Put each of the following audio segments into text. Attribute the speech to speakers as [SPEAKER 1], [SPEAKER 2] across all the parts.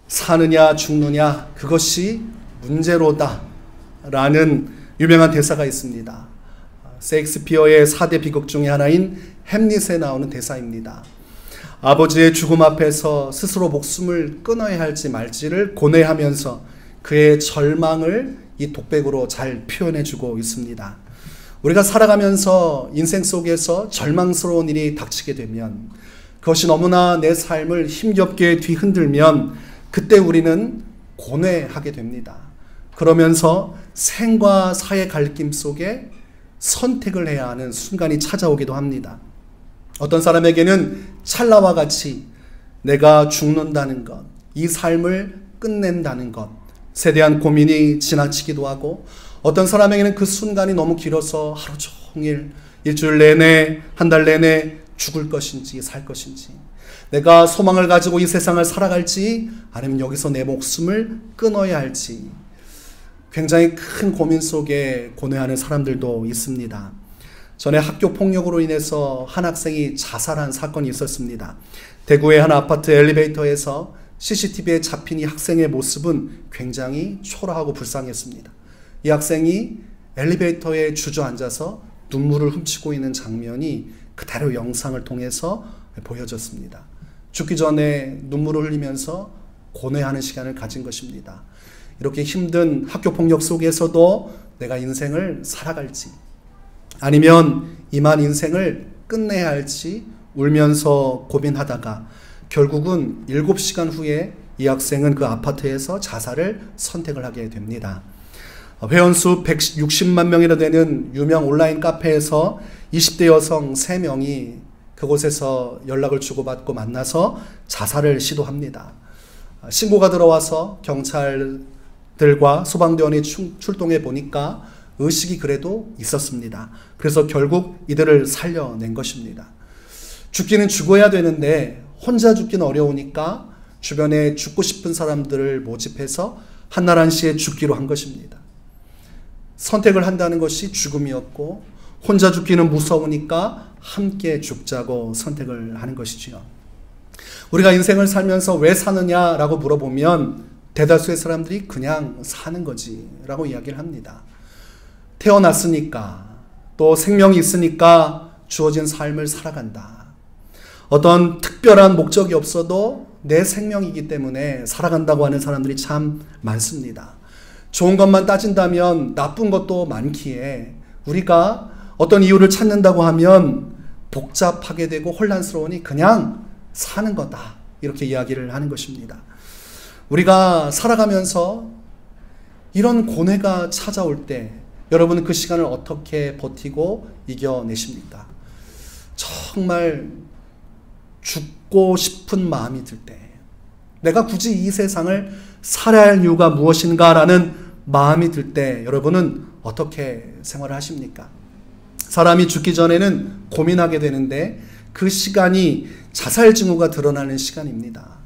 [SPEAKER 1] 사느냐 죽느냐 그것이 문제로다 라는 유명한 대사가 있습니다. 셰익스피어의 4대 비극 중에 하나인 햄릿에 나오는 대사입니다. 아버지의 죽음 앞에서 스스로 목숨을 끊어야 할지 말지를 고뇌하면서 그의 절망을 이 독백으로 잘 표현해주고 있습니다. 우리가 살아가면서 인생 속에서 절망스러운 일이 닥치게 되면, 그것이 너무나 내 삶을 힘겹게 뒤흔들면 그때 우리는 고뇌하게 됩니다. 그러면서 생과 사의 갈림 속에 선택을 해야 하는 순간이 찾아오기도 합니다. 어떤 사람에게는 찰나와 같이 내가 죽는다는 것, 이 삶을 끝낸다는 것에 대한 고민이 지나치기도 하고, 어떤 사람에게는 그 순간이 너무 길어서 하루 종일, 일주일 내내, 한 달 내내 죽을 것인지 살 것인지, 내가 소망을 가지고 이 세상을 살아갈지 아니면 여기서 내 목숨을 끊어야 할지 굉장히 큰 고민 속에 고뇌하는 사람들도 있습니다. 전에 학교 폭력으로 인해서 한 학생이 자살한 사건이 있었습니다. 대구의 한 아파트 엘리베이터에서 CCTV에 잡힌 이 학생의 모습은 굉장히 초라하고 불쌍했습니다. 이 학생이 엘리베이터에 주저앉아서 눈물을 훔치고 있는 장면이 그대로 영상을 통해서 보여졌습니다. 죽기 전에 눈물을 흘리면서 고뇌하는 시간을 가진 것입니다. 이렇게 힘든 학교 폭력 속에서도 내가 인생을 살아갈지 아니면 이만 인생을 끝내야 할지 울면서 고민하다가 결국은 7시간 후에 이 학생은 그 아파트에서 자살을 선택을 하게 됩니다. 회원수 160만 명이나 되는 유명 온라인 카페에서 20대 여성 3명이 그곳에서 연락을 주고받고 만나서 자살을 시도합니다. 신고가 들어와서 경찰들과 소방대원이 출동해 보니까 의식이 그래도 있었습니다. 그래서 결국 이들을 살려낸 것입니다. 죽기는 죽어야 되는데 혼자 죽기는 어려우니까 주변에 죽고 싶은 사람들을 모집해서 한나란시에 죽기로 한 것입니다. 선택을 한다는 것이 죽음이었고, 혼자 죽기는 무서우니까 함께 죽자고 선택을 하는 것이지요. 우리가 인생을 살면서 왜 사느냐라고 물어보면 대다수의 사람들이 그냥 사는 거지 라고 이야기를 합니다. 태어났으니까, 또 생명이 있으니까 주어진 삶을 살아간다. 어떤 특별한 목적이 없어도 내 생명이기 때문에 살아간다고 하는 사람들이 참 많습니다. 좋은 것만 따진다면 나쁜 것도 많기에 우리가 어떤 이유를 찾는다고 하면 복잡하게 되고 혼란스러우니 그냥 사는 거다, 이렇게 이야기를 하는 것입니다. 우리가 살아가면서 이런 고뇌가 찾아올 때 여러분은 그 시간을 어떻게 버티고 이겨내십니까? 정말 죽고 싶은 마음이 들 때, 내가 굳이 이 세상을 살아야 할 이유가 무엇인가라는 마음이 들 때 여러분은 어떻게 생활을 하십니까? 사람이 죽기 전에는 고민하게 되는데 그 시간이 자살 징후가 드러나는 시간입니다.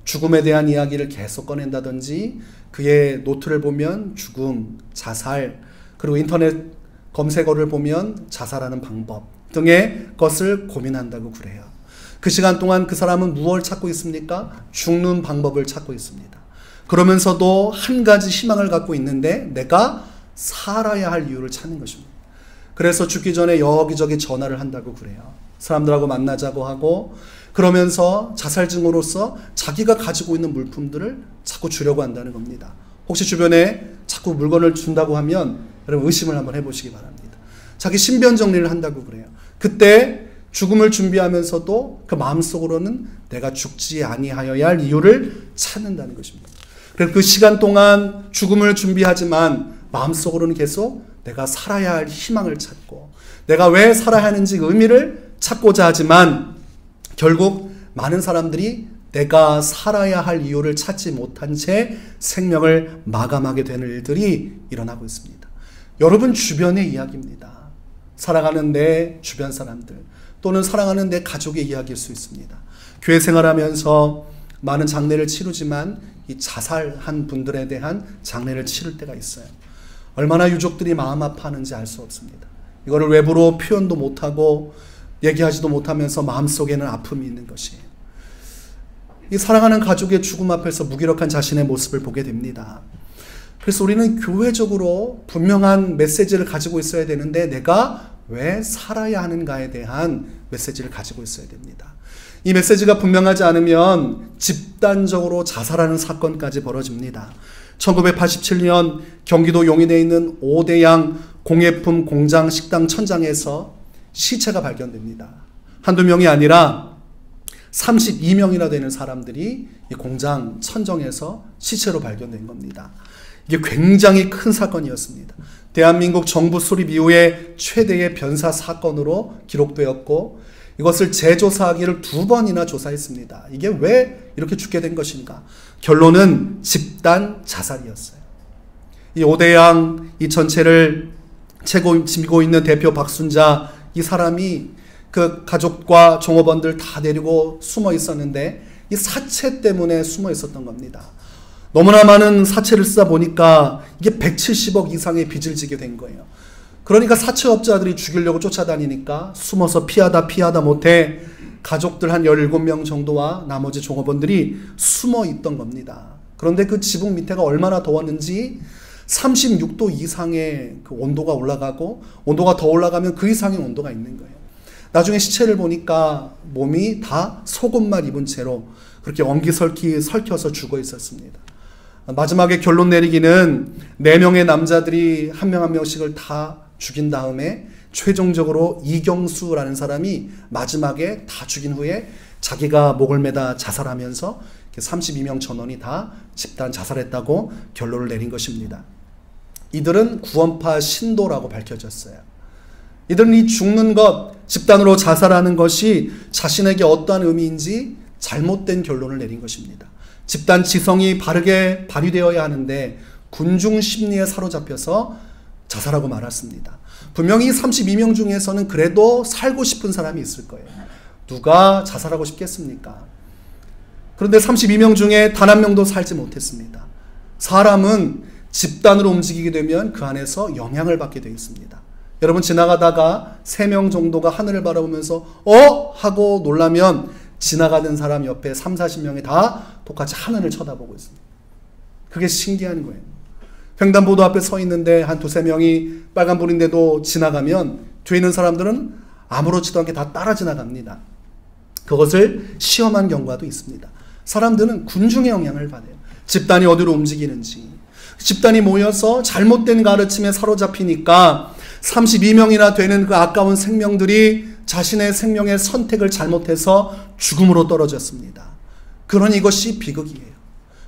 [SPEAKER 1] 죽음에 대한 이야기를 계속 꺼낸다든지, 그의 노트를 보면 죽음, 자살, 그리고 인터넷 검색어를 보면 자살하는 방법 등의 것을 고민한다고 그래요. 그 시간 동안 그 사람은 무엇을 찾고 있습니까? 죽는 방법을 찾고 있습니다. 그러면서도 한 가지 희망을 갖고 있는데 내가 살아야 할 이유를 찾는 것입니다. 그래서 죽기 전에 여기저기 전화를 한다고 그래요. 사람들하고 만나자고 하고, 그러면서 자살증으로서 자기가 가지고 있는 물품들을 자꾸 주려고 한다는 겁니다. 혹시 주변에 자꾸 물건을 준다고 하면 여러분 의심을 한번 해보시기 바랍니다. 자기 신변 정리를 한다고 그래요. 그때 죽음을 준비하면서도 그 마음속으로는 내가 죽지 아니하여야 할 이유를 찾는다는 것입니다. 그래서 그 시간 동안 죽음을 준비하지만 마음속으로는 계속 내가 살아야 할 희망을 찾고, 내가 왜 살아야 하는지 의미를 찾고자 하지만 결국 많은 사람들이 내가 살아야 할 이유를 찾지 못한 채 생명을 마감하게 되는 일들이 일어나고 있습니다. 여러분 주변의 이야기입니다. 살아가는 내 주변 사람들, 또는 살아가는 내 가족의 이야기일 수 있습니다. 교회 생활하면서 많은 장례를 치르지만 이 자살한 분들에 대한 장례를 치를 때가 있어요. 얼마나 유족들이 마음 아파하는지 알 수 없습니다. 이거를 외부로 표현도 못하고 얘기하지도 못하면서 마음속에는 아픔이 있는 것이에요. 이 사랑하는 가족의 죽음 앞에서 무기력한 자신의 모습을 보게 됩니다. 그래서 우리는 교회적으로 분명한 메시지를 가지고 있어야 되는데 내가 왜 살아야 하는가에 대한 메시지를 가지고 있어야 됩니다. 이 메시지가 분명하지 않으면 집단적으로 자살하는 사건까지 벌어집니다. 1987년 경기도 용인에 있는 오대양 공예품 공장 식당 천장에서 시체가 발견됩니다. 한두 명이 아니라 32명이나 되는 사람들이 이 공장 천정에서 시체로 발견된 겁니다. 이게 굉장히 큰 사건이었습니다. 대한민국 정부 수립 이후에 최대의 변사 사건으로 기록되었고 이것을 재조사하기를 2번이나 조사했습니다. 이게 왜 이렇게 죽게 된 것인가? 결론은 집단 자살이었어요. 이 오대양 이 전체를 책임지고 있는 대표 박순자 이 사람이 그 가족과 종업원들 다 데리고 숨어 있었는데 이 사체 때문에 숨어 있었던 겁니다. 너무나 많은 사체를 쓰다 보니까 이게 170억 이상의 빚을 지게 된 거예요. 그러니까 사채업자들이 죽이려고 쫓아다니니까 숨어서 피하다 못해 가족들 한 17명 정도와 나머지 종업원들이 숨어 있던 겁니다. 그런데 그 지붕 밑에가 얼마나 더웠는지 36도 이상의 그 온도가 올라가고 온도가 더 올라가면 그 이상의 온도가 있는 거예요. 나중에 시체를 보니까 몸이 다 속옷만 입은 채로 그렇게 엉기설키 설켜서 죽어 있었습니다. 마지막에 결론 내리기는 4명의 남자들이 한 명 한 명씩을 다 죽인 다음에 최종적으로 이경수라는 사람이 마지막에 다 죽인 후에 자기가 목을 매다 자살하면서 32명 전원이 다 집단 자살했다고 결론을 내린 것입니다. 이들은 구원파 신도라고 밝혀졌어요. 이들은 이 죽는 것, 집단으로 자살하는 것이 자신에게 어떠한 의미인지 잘못된 결론을 내린 것입니다. 집단 지성이 바르게 발휘되어야 하는데 군중 심리에 사로잡혀서 자살하고 말았습니다. 분명히 32명 중에서는 그래도 살고 싶은 사람이 있을 거예요. 누가 자살하고 싶겠습니까? 그런데 32명 중에 단 한 명도 살지 못했습니다. 사람은 집단으로 움직이게 되면 그 안에서 영향을 받게 되어 있습니다. 여러분 지나가다가 3명 정도가 하늘을 바라보면서 하고 놀라면 지나가는 사람 옆에 30-40명이 다 똑같이 하늘을 쳐다보고 있습니다. 그게 신기한 거예요. 횡단보도 앞에 서 있는데 한 2-3명이 빨간불인데도 지나가면 뒤에 있는 사람들은 아무렇지도 않게 다 따라 지나갑니다. 그것을 시험한 경과도 있습니다. 사람들은 군중의 영향을 받아요. 집단이 어디로 움직이는지. 집단이 모여서 잘못된 가르침에 사로잡히니까 32명이나 되는 그 아까운 생명들이 자신의 생명의 선택을 잘못해서 죽음으로 떨어졌습니다. 그러니 이것이 비극이에요.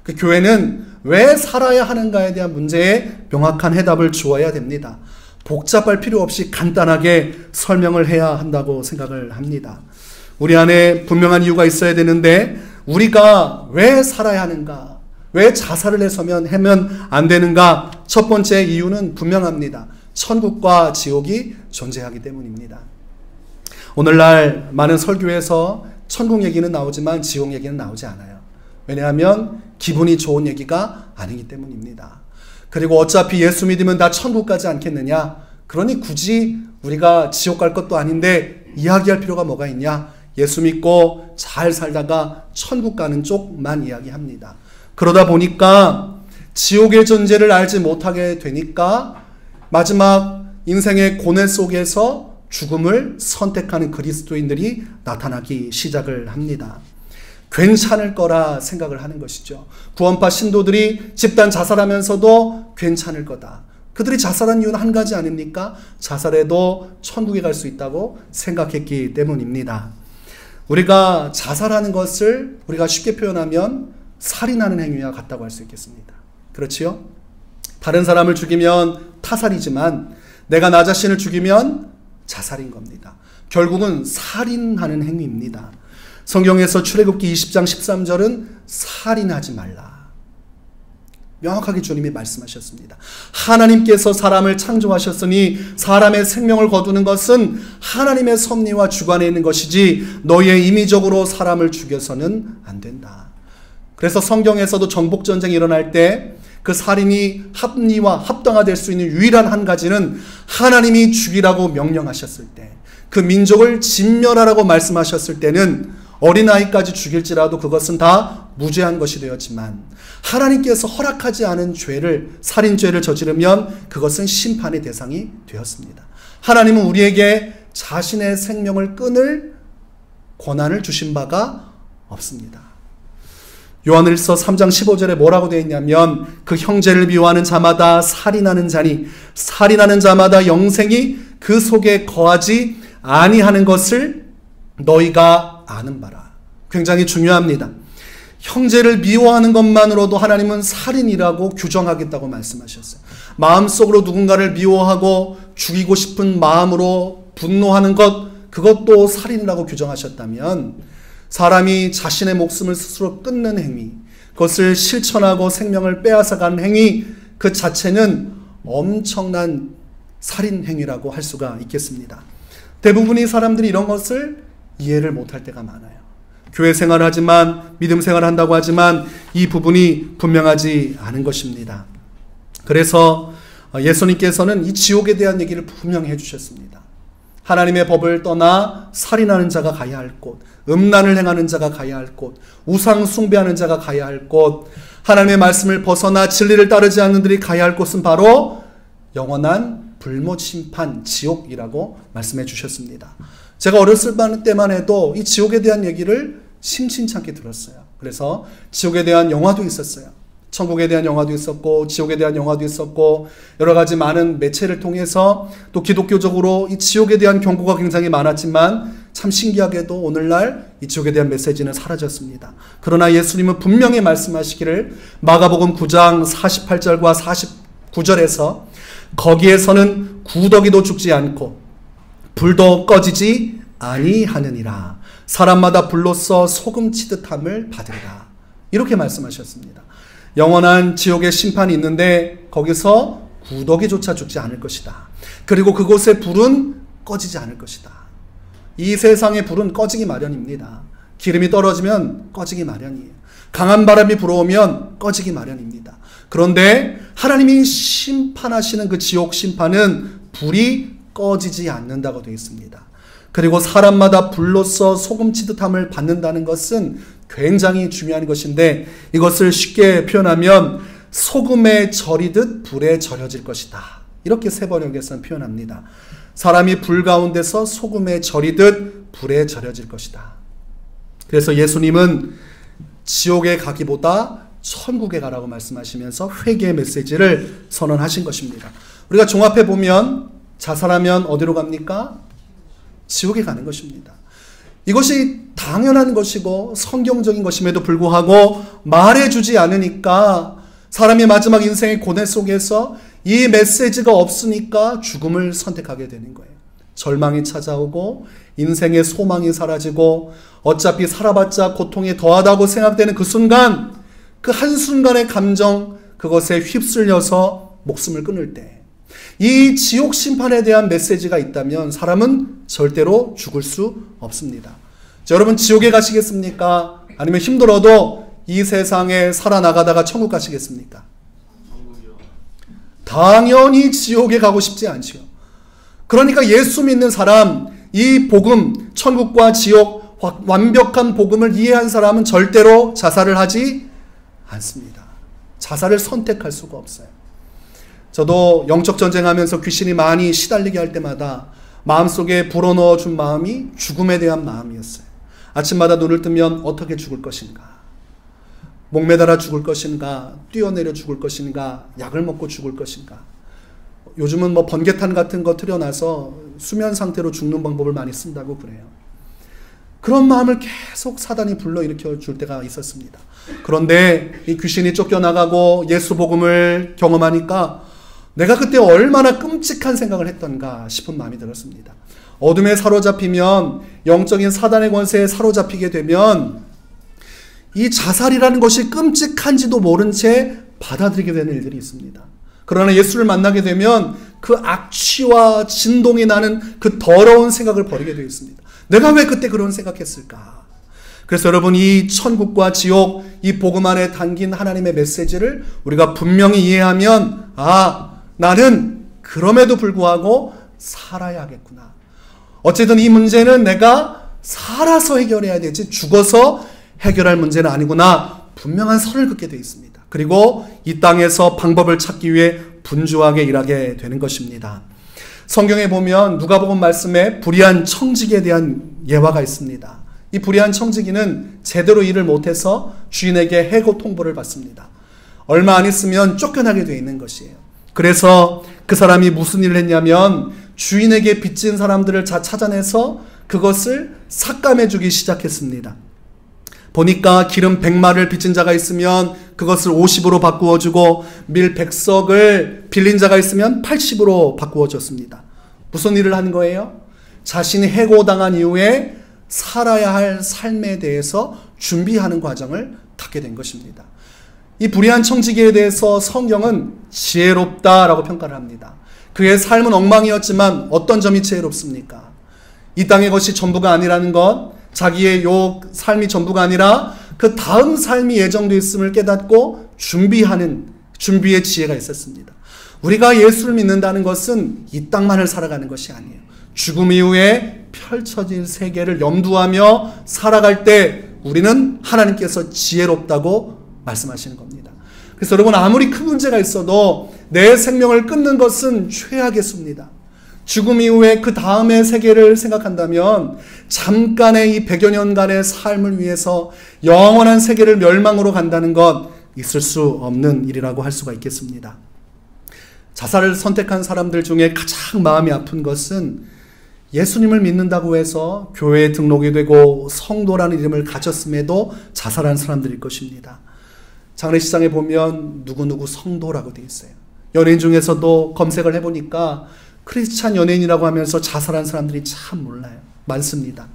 [SPEAKER 1] 그 교회는 왜 살아야 하는가에 대한 문제에 명확한 해답을 주어야 됩니다. 복잡할 필요 없이 간단하게 설명을 해야 한다고 생각을 합니다. 우리 안에 분명한 이유가 있어야 되는데 우리가 왜 살아야 하는가? 왜 자살을 하면 안 되는가? 첫 번째 이유는 분명합니다. 천국과 지옥이 존재하기 때문입니다. 오늘날 많은 설교에서 천국 얘기는 나오지만 지옥 얘기는 나오지 않아요. 왜냐하면 기분이 좋은 얘기가 아니기 때문입니다. 그리고 어차피 예수 믿으면 다 천국 가지 않겠느냐? 그러니 굳이 우리가 지옥 갈 것도 아닌데 이야기할 필요가 뭐가 있냐? 예수 믿고 잘 살다가 천국 가는 쪽만 이야기합니다. 그러다 보니까 지옥의 존재를 알지 못하게 되니까 마지막 인생의 고뇌 속에서 죽음을 선택하는 그리스도인들이 나타나기 시작을 합니다. 괜찮을 거라 생각을 하는 것이죠. 구원파 신도들이 집단 자살하면서도 괜찮을 거다. 그들이 자살한 이유는 한 가지 아닙니까? 자살해도 천국에 갈 수 있다고 생각했기 때문입니다. 우리가 자살하는 것을 우리가 쉽게 표현하면 살인하는 행위와 같다고 할 수 있겠습니다. 그렇지요? 다른 사람을 죽이면 타살이지만 내가 나 자신을 죽이면 자살인 겁니다. 결국은 살인하는 행위입니다. 성경에서 출애굽기 20장 13절은 살인하지 말라. 명확하게 주님이 말씀하셨습니다. 하나님께서 사람을 창조하셨으니 사람의 생명을 거두는 것은 하나님의 섭리와 주관에 있는 것이지 너희의 임의적으로 사람을 죽여서는 안 된다. 그래서 성경에서도 정복전쟁이 일어날 때 그 살인이 합리와 합당화될 수 있는 유일한 한 가지는 하나님이 죽이라고 명령하셨을 때, 그 민족을 진멸하라고 말씀하셨을 때는 어린아이까지 죽일지라도 그것은 다 무죄한 것이 되었지만 하나님께서 허락하지 않은 죄를, 살인죄를 저지르면 그것은 심판의 대상이 되었습니다. 하나님은 우리에게 자신의 생명을 끊을 권한을 주신 바가 없습니다. 요한일서 3장 15절에 뭐라고 되어 있냐면 그 형제를 미워하는 자마다 살인하는 자니 살인하는 자마다 영생이 그 속에 거하지 아니하는 것을 너희가 아는 바라. 굉장히 중요합니다. 형제를 미워하는 것만으로도 하나님은 살인이라고 규정하겠다고 말씀하셨어요. 마음속으로 누군가를 미워하고 죽이고 싶은 마음으로 분노하는 것, 그것도 살인이라고 규정하셨다면 사람이 자신의 목숨을 스스로 끊는 행위, 그것을 실천하고 생명을 빼앗아가는 행위 그 자체는 엄청난 살인 행위라고 할 수가 있겠습니다. 대부분의 사람들이 이런 것을 이해를 못할 때가 많아요. 교회 생활을 하지만, 믿음 생활을 한다고 하지만 이 부분이 분명하지 않은 것입니다. 그래서 예수님께서는 이 지옥에 대한 얘기를 분명히 해주셨습니다. 하나님의 법을 떠나 살인하는 자가 가야 할 곳, 음란을 행하는 자가 가야 할 곳, 우상 숭배하는 자가 가야 할 곳, 하나님의 말씀을 벗어나 진리를 따르지 않는 들이 가야 할 곳은 바로 영원한 불못 심판, 지옥이라고 말씀해 주셨습니다. 제가 어렸을 때만 해도 이 지옥에 대한 얘기를 심심찮게 들었어요. 그래서 지옥에 대한 영화도 있었어요. 천국에 대한 영화도 있었고 지옥에 대한 영화도 있었고 여러 가지 많은 매체를 통해서 또 기독교적으로 이 지옥에 대한 경고가 굉장히 많았지만 참 신기하게도 오늘날 이 지옥에 대한 메시지는 사라졌습니다. 그러나 예수님은 분명히 말씀하시기를 마가복음 9장 48절과 49절에서 거기에서는 구더기도 죽지 않고 불도 꺼지지 아니하느니라. 사람마다 불로써 소금 치듯함을 받으리라. 이렇게 말씀하셨습니다. 영원한 지옥의 심판이 있는데 거기서 구더기조차 죽지 않을 것이다. 그리고 그곳의 불은 꺼지지 않을 것이다. 이 세상의 불은 꺼지기 마련입니다. 기름이 떨어지면 꺼지기 마련이에요. 강한 바람이 불어오면 꺼지기 마련입니다. 그런데 하나님이 심판하시는 그 지옥 심판은 불이 꺼지지 않는다고 되어 있습니다. 그리고 사람마다 불로써 소금 치듯함을 받는다는 것은 굉장히 중요한 것인데 이것을 쉽게 표현하면 소금에 절이듯 불에 절여질 것이다. 이렇게 세번역에서는 표현합니다. 사람이 불 가운데서 소금에 절이듯 불에 절여질 것이다. 그래서 예수님은 지옥에 가기보다 천국에 가라고 말씀하시면서 회개의 메시지를 선언하신 것입니다. 우리가 종합해 보면 자살하면 어디로 갑니까? 지옥에 가는 것입니다. 이것이 당연한 것이고 성경적인 것임에도 불구하고 말해주지 않으니까 사람이 마지막 인생의 고뇌 속에서 이 메시지가 없으니까 죽음을 선택하게 되는 거예요. 절망이 찾아오고 인생의 소망이 사라지고 어차피 살아봤자 고통이 더하다고 생각되는 그 순간, 그 한순간의 감정, 그것에 휩쓸려서 목숨을 끊을 때 이 지옥 심판에 대한 메시지가 있다면 사람은 절대로 죽을 수 없습니다. 자, 여러분 지옥에 가시겠습니까? 아니면 힘들어도 이 세상에 살아나가다가 천국 가시겠습니까? 당연히 지옥에 가고 싶지 않지요. 그러니까 예수 믿는 사람, 이 복음, 천국과 지옥, 완벽한 복음을 이해한 사람은 절대로 자살을 하지 않습니다. 자살을 선택할 수가 없어요. 저도 영적 전쟁하면서 귀신이 많이 시달리게 할 때마다 마음속에 불어넣어 준 마음이 죽음에 대한 마음이었어요. 아침마다 눈을 뜨면 어떻게 죽을 것인가? 목매달아 죽을 것인가? 뛰어내려 죽을 것인가? 약을 먹고 죽을 것인가? 요즘은 뭐 번개탄 같은 거 틀어놔서 수면 상태로 죽는 방법을 많이 쓴다고 그래요. 그런 마음을 계속 사단이 불러일으켜 줄 때가 있었습니다. 그런데 이 귀신이 쫓겨나가고 예수 복음을 경험하니까 내가 그때 얼마나 끔찍한 생각을 했던가 싶은 마음이 들었습니다. 어둠에 사로잡히면, 영적인 사단의 권세에 사로잡히게 되면 이 자살이라는 것이 끔찍한지도 모른 채 받아들이게 되는 일들이 있습니다. 그러나 예수를 만나게 되면 그 악취와 진동이 나는 그 더러운 생각을 버리게 되어 있습니다. 내가 왜 그때 그런 생각했을까? 그래서 여러분, 이 천국과 지옥, 이 복음 안에 담긴 하나님의 메시지를 우리가 분명히 이해하면, 나는 그럼에도 불구하고 살아야 하겠구나. 어쨌든 이 문제는 내가 살아서 해결해야 되지 죽어서 해결할 문제는 아니구나 분명한 선을 긋게 되어 있습니다. 그리고 이 땅에서 방법을 찾기 위해 분주하게 일하게 되는 것입니다. 성경에 보면 누가복음 말씀에 불의한 청지기에 대한 예화가 있습니다. 이 불의한 청지기는 제대로 일을 못해서 주인에게 해고 통보를 받습니다. 얼마 안 있으면 쫓겨나게 되어 있는 것이에요. 그래서 그 사람이 무슨 일을 했냐면 주인에게 빚진 사람들을 찾아내서 그것을 삭감해 주기 시작했습니다. 보니까 기름 100마를 빚진 자가 있으면 그것을 50으로 바꾸어 주고 밀 100석을 빌린 자가 있으면 80으로 바꾸어 줬습니다. 무슨 일을 한 거예요? 자신이 해고당한 이후에 살아야 할 삶에 대해서 준비하는 과정을 갖게 된 것입니다. 이 불의한 청지기에 대해서 성경은 지혜롭다라고 평가를 합니다. 그의 삶은 엉망이었지만 어떤 점이 지혜롭습니까? 이 땅의 것이 전부가 아니라는 것, 자기의 요 삶이 전부가 아니라 그 다음 삶이 예정되어 있음을 깨닫고 준비의 지혜가 있었습니다. 우리가 예수를 믿는다는 것은 이 땅만을 살아가는 것이 아니에요. 죽음 이후에 펼쳐질 세계를 염두하며 살아갈 때 우리는 하나님께서 지혜롭다고 말씀하시는 겁니다. 그래서 여러분 아무리 큰 문제가 있어도 내 생명을 끊는 것은 최악의 수입니다. 죽음 이후에 그 다음의 세계를 생각한다면 잠깐의 이 100여 년간의 삶을 위해서 영원한 세계를 멸망으로 간다는 것 있을 수 없는 일이라고 할 수가 있겠습니다. 자살을 선택한 사람들 중에 가장 마음이 아픈 것은 예수님을 믿는다고 해서 교회에 등록이 되고 성도라는 이름을 가졌음에도 자살한 사람들일 것입니다. 장례식장에 보면 누구누구 성도라고 되어 있어요. 연예인 중에서도 검색을 해보니까 크리스찬 연예인이라고 하면서 자살한 사람들이 참 많습니다.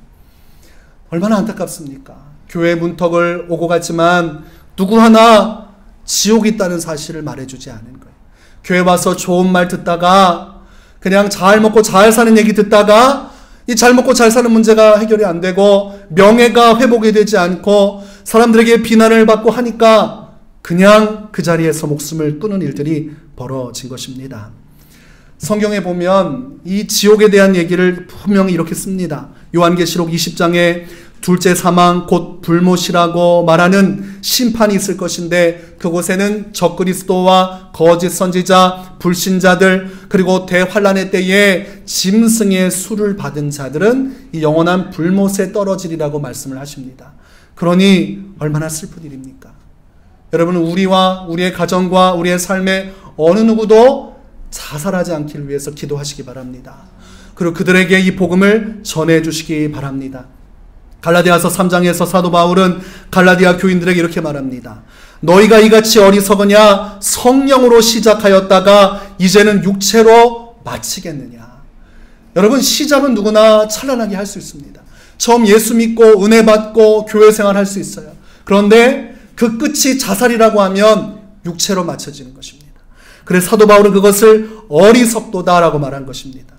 [SPEAKER 1] 얼마나 안타깝습니까? 교회 문턱을 오고 갔지만 누구 하나 지옥이 있다는 사실을 말해주지 않은 거예요. 교회 와서 좋은 말 듣다가 그냥 잘 먹고 잘 사는 얘기 듣다가 이 잘 먹고 잘 사는 문제가 해결이 안 되고 명예가 회복이 되지 않고 사람들에게 비난을 받고 하니까 그냥 그 자리에서 목숨을 끊는 일들이 벌어진 것입니다. 성경에 보면 이 지옥에 대한 얘기를 분명히 이렇게 씁니다. 요한계시록 20장에 둘째 사망 곧 불못이라고 말하는 심판이 있을 것인데 그곳에는 적그리스도와 거짓 선지자, 불신자들 그리고 대환란의 때에 짐승의 수를 받은 자들은 이 영원한 불못에 떨어지리라고 말씀을 하십니다. 그러니 얼마나 슬픈 일입니까? 여러분 우리와 우리의 가정과 우리의 삶에 어느 누구도 자살하지 않기를 위해서 기도하시기 바랍니다. 그리고 그들에게 이 복음을 전해주시기 바랍니다. 갈라디아서 3장에서 사도 바울은 갈라디아 교인들에게 이렇게 말합니다. 너희가 이같이 어리석으냐 성령으로 시작하였다가 이제는 육체로 마치겠느냐. 여러분 시작은 누구나 찬란하게 할 수 있습니다. 처음 예수 믿고 은혜 받고 교회 생활 할 수 있어요. 그런데 그 끝이 자살이라고 하면 육체로 마쳐지는 것입니다. 그래서 사도 바울은 그것을 어리석도다라고 말한 것입니다.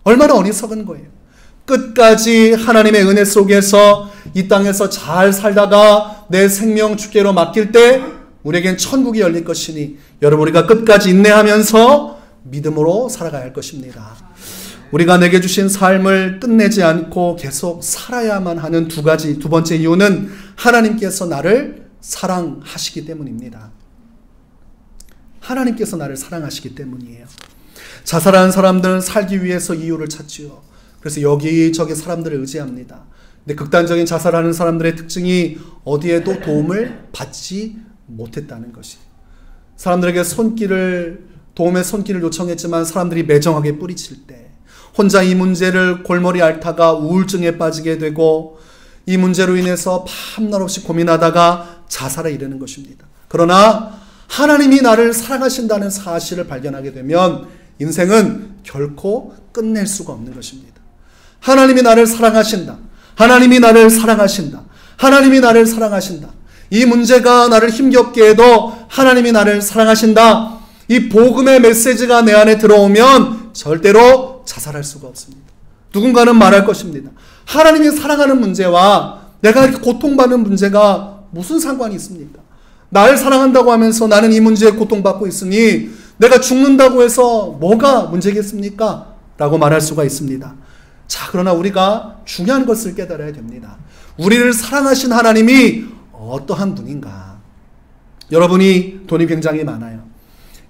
[SPEAKER 1] 얼마나 어리석은 거예요. 끝까지 하나님의 은혜 속에서 이 땅에서 잘 살다가 내 생명 주께로 맡길 때 우리에겐 천국이 열릴 것이니 여러분 우리가 끝까지 인내하면서 믿음으로 살아가야 할 것입니다. 우리가 내게 주신 삶을 끝내지 않고 계속 살아야만 하는 두 번째 이유는 하나님께서 나를 사랑하시기 때문입니다. 하나님께서 나를 사랑하시기 때문이에요. 자살하는 사람들은 살기 위해서 이유를 찾지요. 그래서 여기저기 사람들을 의지합니다. 근데 극단적인 자살하는 사람들의 특징이 어디에도 도움을 받지 못했다는 것이에요. 사람들에게 도움의 손길을 요청했지만 사람들이 매정하게 뿌리칠 때 혼자 이 문제를 골머리 앓다가 우울증에 빠지게 되고 이 문제로 인해서 밤낮 없이 고민하다가 자살에 이르는 것입니다. 그러나 하나님이 나를 사랑하신다는 사실을 발견하게 되면 인생은 결코 끝낼 수가 없는 것입니다. 하나님이 나를 사랑하신다. 하나님이 나를 사랑하신다. 하나님이 나를 사랑하신다. 이 문제가 나를 힘겹게 해도 하나님이 나를 사랑하신다. 이 복음의 메시지가 내 안에 들어오면 절대로 자살할 수가 없습니다. 누군가는 말할 것입니다. 하나님이 사랑하는 문제와 내가 이렇게 고통받는 문제가 무슨 상관이 있습니까? 나를 사랑한다고 하면서 나는 이 문제에 고통받고 있으니 내가 죽는다고 해서 뭐가 문제겠습니까? 라고 말할 수가 있습니다. 자, 그러나 우리가 중요한 것을 깨달아야 됩니다. 우리를 사랑하신 하나님이 어떠한 분인가? 여러분이 돈이 굉장히 많아요.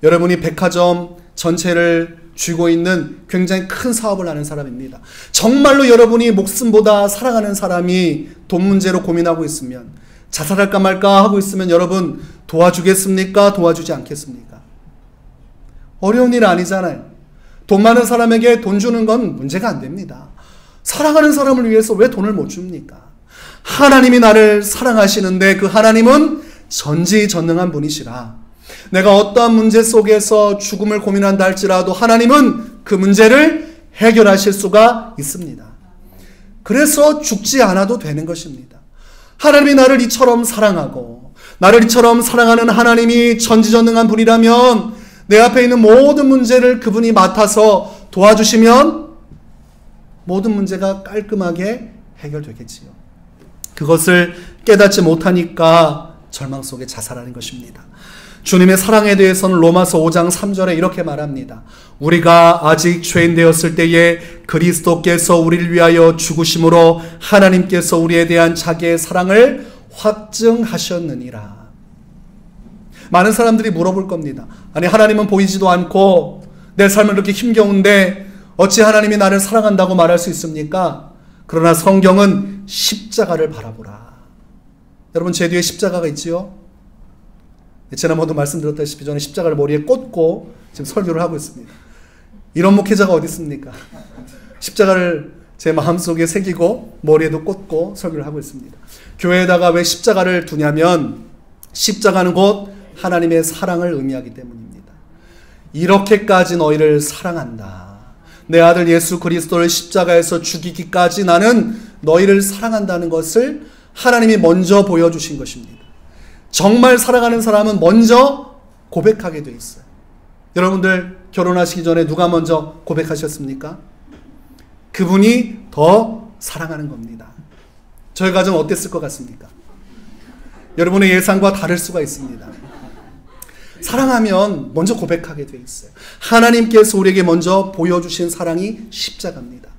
[SPEAKER 1] 여러분이 백화점 전체를 쥐고 있는 굉장히 큰 사업을 하는 사람입니다. 정말로 여러분이 목숨보다 사랑하는 사람이 돈 문제로 고민하고 있으면, 자살할까 말까 하고 있으면 여러분 도와주겠습니까? 도와주지 않겠습니까? 어려운 일 아니잖아요. 돈 많은 사람에게 돈 주는 건 문제가 안 됩니다. 사랑하는 사람을 위해서 왜 돈을 못 줍니까? 하나님이 나를 사랑하시는데 그 하나님은 전지전능한 분이시라. 내가 어떠한 문제 속에서 죽음을 고민한다 할지라도 하나님은 그 문제를 해결하실 수가 있습니다. 그래서 죽지 않아도 되는 것입니다. 하나님이 나를 이처럼 사랑하고 나를 이처럼 사랑하는 하나님이 전지전능한 분이라면 내 앞에 있는 모든 문제를 그분이 맡아서 도와주시면 모든 문제가 깔끔하게 해결되겠지요. 그것을 깨닫지 못하니까 절망 속에 자살하는 것입니다. 주님의 사랑에 대해서는 로마서 5장 3절에 이렇게 말합니다. 우리가 아직 죄인 되었을 때에 그리스도께서 우리를 위하여 죽으심으로 하나님께서 우리에 대한 자기의 사랑을 확증하셨느니라. 많은 사람들이 물어볼 겁니다. 아니, 하나님은 보이지도 않고 내 삶은 이렇게 힘겨운데 어찌 하나님이 나를 사랑한다고 말할 수 있습니까? 그러나 성경은 십자가를 바라보라. 여러분, 제 뒤에 십자가가 있지요? 지난번도 말씀드렸다시피 저는 십자가를 머리에 꽂고 지금 설교를 하고 있습니다. 이런 목회자가 어디 있습니까? 십자가를 제 마음속에 새기고 머리에도 꽂고 설교를 하고 있습니다. 교회에다가 왜 십자가를 두냐면 십자가는 곧 하나님의 사랑을 의미하기 때문입니다. 이렇게까지 너희를 사랑한다. 내 아들 예수 그리스도를 십자가에서 죽이기까지 나는 너희를 사랑한다는 것을 하나님이 먼저 보여주신 것입니다. 정말 사랑하는 사람은 먼저 고백하게 돼 있어요. 여러분들 결혼하시기 전에 누가 먼저 고백하셨습니까? 그분이 더 사랑하는 겁니다. 저희 가정 어땠을 것 같습니까? 여러분의 예상과 다를 수가 있습니다. 사랑하면 먼저 고백하게 돼 있어요. 하나님께서 우리에게 먼저 보여주신 사랑이 십자가입니다.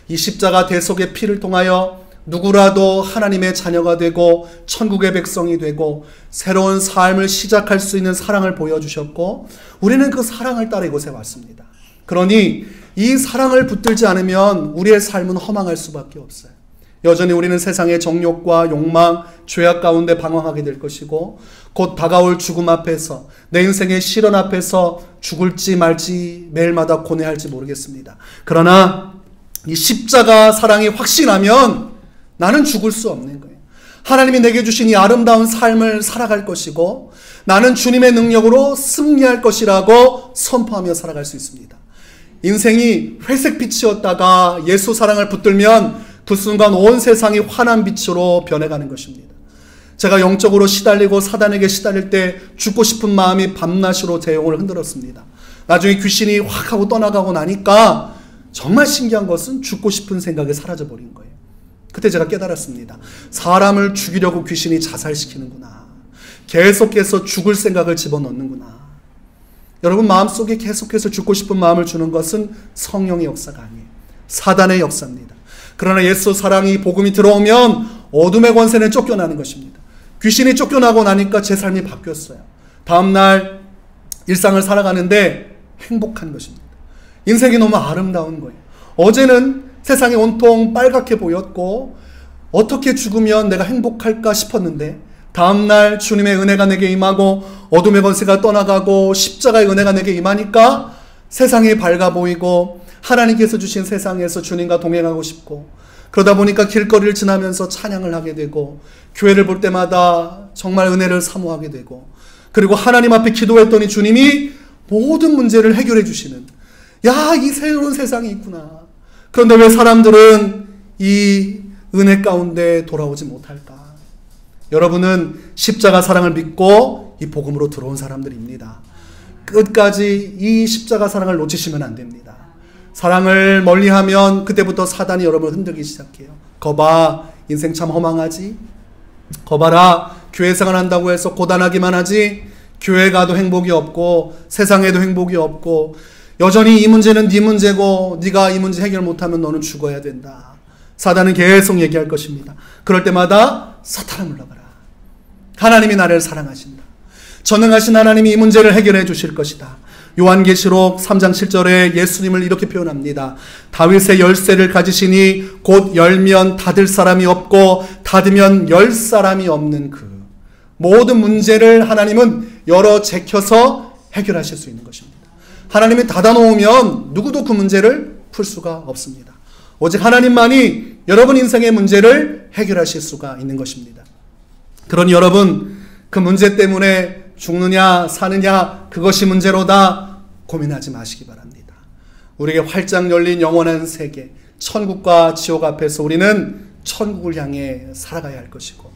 [SPEAKER 1] 이 십자가 대속의 피를 통하여 누구라도 하나님의 자녀가 되고 천국의 백성이 되고 새로운 삶을 시작할 수 있는 사랑을 보여주셨고 우리는 그 사랑을 따라 이곳에 왔습니다. 그러니 이 사랑을 붙들지 않으면 우리의 삶은 허망할 수밖에 없어요. 여전히 우리는 세상의 정욕과 욕망, 죄악 가운데 방황하게 될 것이고 곧 다가올 죽음 앞에서 내 인생의 시련 앞에서 죽을지 말지 매일마다 고뇌할지 모르겠습니다. 그러나 이 십자가 사랑이 확신하면 나는 죽을 수 없는 거예요. 하나님이 내게 주신 이 아름다운 삶을 살아갈 것이고 나는 주님의 능력으로 승리할 것이라고 선포하며 살아갈 수 있습니다. 인생이 회색빛이었다가 예수 사랑을 붙들면 그 순간 온 세상이 환한 빛으로 변해가는 것입니다. 제가 영적으로 시달리고 사단에게 시달릴 때 죽고 싶은 마음이 밤낮으로 제 영혼을 흔들었습니다. 나중에 귀신이 확 하고 떠나가고 나니까 정말 신기한 것은 죽고 싶은 생각이 사라져버린 거예요. 그때 제가 깨달았습니다. 사람을 죽이려고 귀신이 자살시키는구나. 계속해서 죽을 생각을 집어넣는구나. 여러분 마음속에 계속해서 죽고 싶은 마음을 주는 것은 성령의 역사가 아니에요. 사단의 역사입니다. 그러나 예수 사랑이 복음이 들어오면 어둠의 권세는 쫓겨나는 것입니다. 귀신이 쫓겨나고 나니까 제 삶이 바뀌었어요. 다음날 일상을 살아가는데 행복한 것입니다. 인생이 너무 아름다운 거예요. 어제는 세상이 온통 빨갛게 보였고 어떻게 죽으면 내가 행복할까 싶었는데 다음날 주님의 은혜가 내게 임하고 어둠의 권세가 떠나가고 십자가의 은혜가 내게 임하니까 세상이 밝아 보이고 하나님께서 주신 세상에서 주님과 동행하고 싶고 그러다 보니까 길거리를 지나면서 찬양을 하게 되고 교회를 볼 때마다 정말 은혜를 사모하게 되고 그리고 하나님 앞에 기도했더니 주님이 모든 문제를 해결해 주시는 이 새로운 세상이 있구나. 그런데 왜 사람들은 이 은혜 가운데 돌아오지 못할까? 여러분은 십자가 사랑을 믿고 이 복음으로 들어온 사람들입니다. 끝까지 이 십자가 사랑을 놓치시면 안 됩니다. 사랑을 멀리하면 그때부터 사단이 여러분을 흔들기 시작해요. 거봐, 인생 참 허망하지? 거봐라, 교회 생활한다고 해서 고단하기만 하지? 교회 가도 행복이 없고 세상에도 행복이 없고 여전히 이 문제는 네 문제고 네가 이 문제 해결 못하면 너는 죽어야 된다. 사단은 계속 얘기할 것입니다. 그럴 때마다 사탄아 물러가라. 하나님이 나를 사랑하신다. 전능하신 하나님이 이 문제를 해결해 주실 것이다. 요한계시록 3장 7절에 예수님을 이렇게 표현합니다. 다윗의 열쇠를 가지시니 곧 열면 닫을 사람이 없고 닫으면 열 사람이 없는 그 모든 문제를 하나님은 열어 제껴서 해결하실 수 있는 것입니다. 하나님이 닫아놓으면 누구도 그 문제를 풀 수가 없습니다. 오직 하나님만이 여러분 인생의 문제를 해결하실 수가 있는 것입니다. 그러니 여러분 그 문제 때문에 죽느냐 사느냐 그것이 문제로다 고민하지 마시기 바랍니다. 우리에게 활짝 열린 영원한 세계 천국과 지옥 앞에서 우리는 천국을 향해 살아가야 할 것이고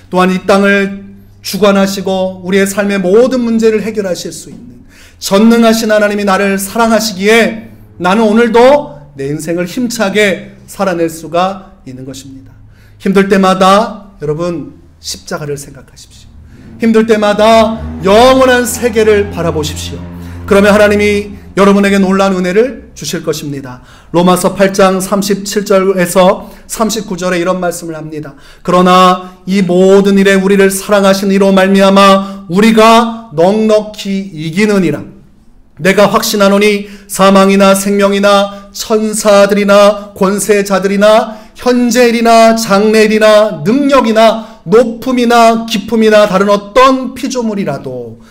[SPEAKER 1] 또한 이 땅을 주관하시고 우리의 삶의 모든 문제를 해결하실 수 있는 전능하신 하나님이 나를 사랑하시기에 나는 오늘도 내 인생을 힘차게 살아낼 수가 있는 것입니다. 힘들 때마다 여러분 십자가를 생각하십시오. 힘들 때마다 영원한 세계를 바라보십시오. 그러면 하나님이 여러분에게 놀라운 은혜를 주실 것입니다. 로마서 8장 37절에서 39절에 이런 말씀을 합니다. 그러나 이 모든 일에 우리를 사랑하신 이로 말미암아 우리가 넉넉히 이기느니라. 내가 확신하노니 사망이나 생명이나 천사들이나 권세자들이나 현재일이나 장래일이나 능력이나 높음이나 깊음이나 다른 어떤 피조물이라도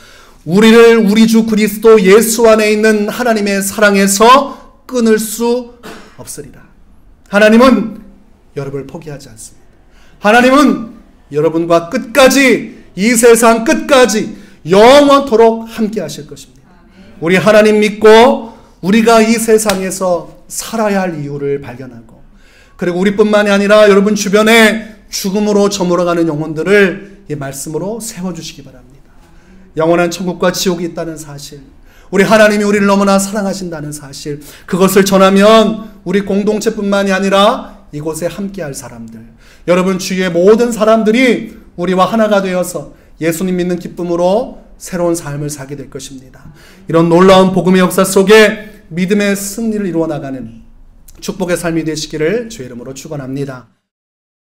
[SPEAKER 1] 우리를 우리 주 그리스도 예수 안에 있는 하나님의 사랑에서 끊을 수 없으리라. 하나님은 여러분을 포기하지 않습니다. 하나님은 여러분과 끝까지 이 세상 끝까지 영원토록 함께 하실 것입니다. 우리 하나님 믿고 우리가 이 세상에서 살아야 할 이유를 발견하고 그리고 우리뿐만이 아니라 여러분 주변에 죽음으로 저물어가는 영혼들을 이 말씀으로 세워주시기 바랍니다. 영원한 천국과 지옥이 있다는 사실, 우리 하나님이 우리를 너무나 사랑하신다는 사실, 그것을 전하면 우리 공동체뿐만이 아니라 이곳에 함께할 사람들, 여러분 주위의 모든 사람들이 우리와 하나가 되어서 예수님 믿는 기쁨으로 새로운 삶을 살게 될 것입니다. 이런 놀라운 복음의 역사 속에 믿음의 승리를 이루어 나가는 축복의 삶이 되시기를 주의 이름으로 축원합니다.